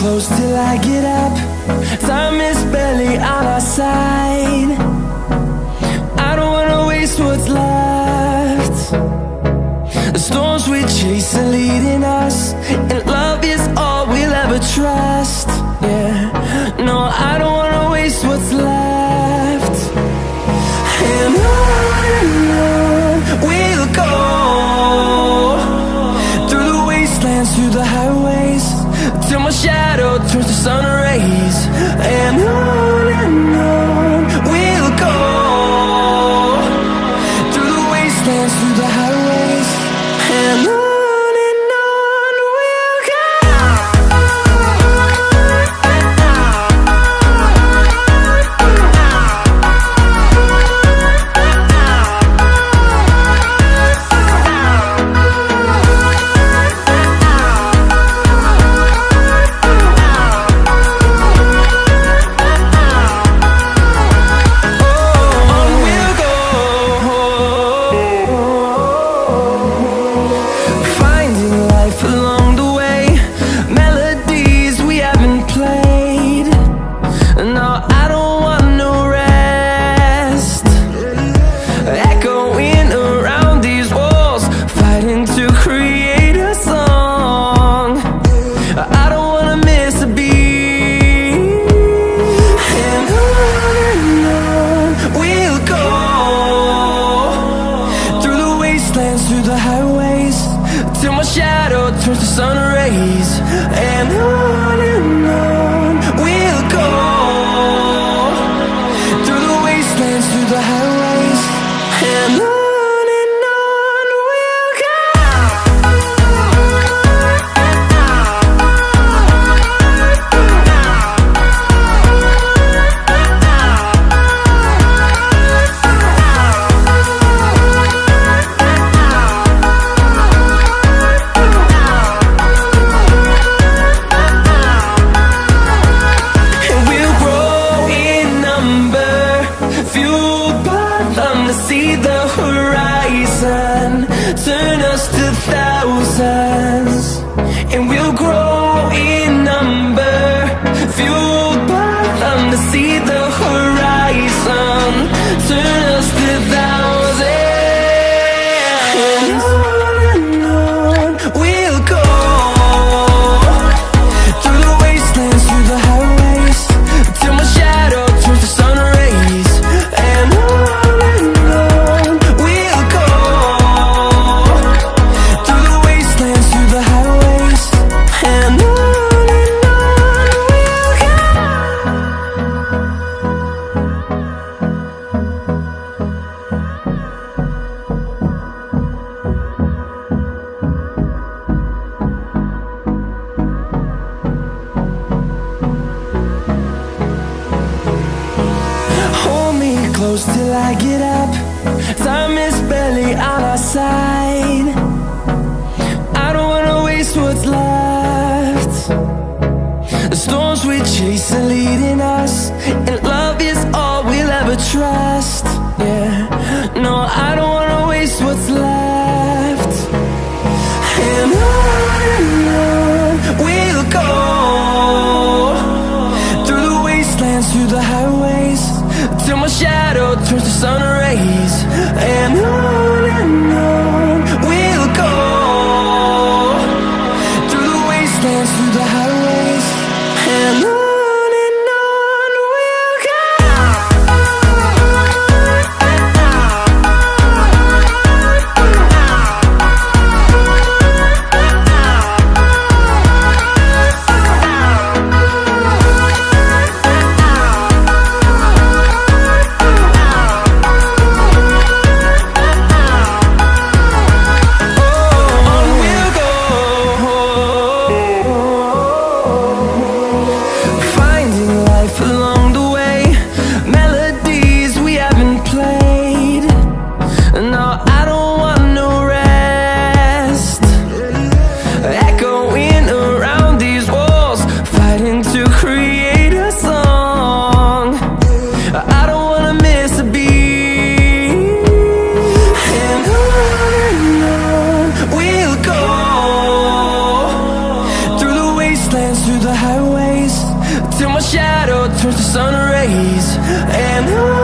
Close till I get up. Time is barely on our side. I don't wanna waste what's left. The storms we chase are leading us, and love is all we'll ever trust. Yeah, no, I don't wanna waste what's left. And on we'll go, through the wastelands, through the highways, till my shadow turns to sun rays. And on we'll go, through the wastelands, through the highways, and on we'll go. Through the highways, till my shadow turns to sun rays. And on we'll go, through the wastelands, through the highways, and on we'll go. See the horizon turn us to thousands, and we'll grow in number, fueled by them. To see the horizon turn us to thousands, and on we'll go, through the wastelands, through the highways, till my shadow turns to sun rays. And close till I get up. Time is barely on our side. I don't wanna waste what's left. The storms we chase are leading us, and love is all we'll ever trust. Yeah, no, I don't wanna waste what's left. And on we'll go, through the wastelands, through the highways, till my shadow turns to sun rays. And on we'll go, through the wastelands, through the highways, and on we'll go. create a song. I don't wanna miss a beat. And on we'll go, through the wastelands, through the highways, till my shadow turns to sun rays. And on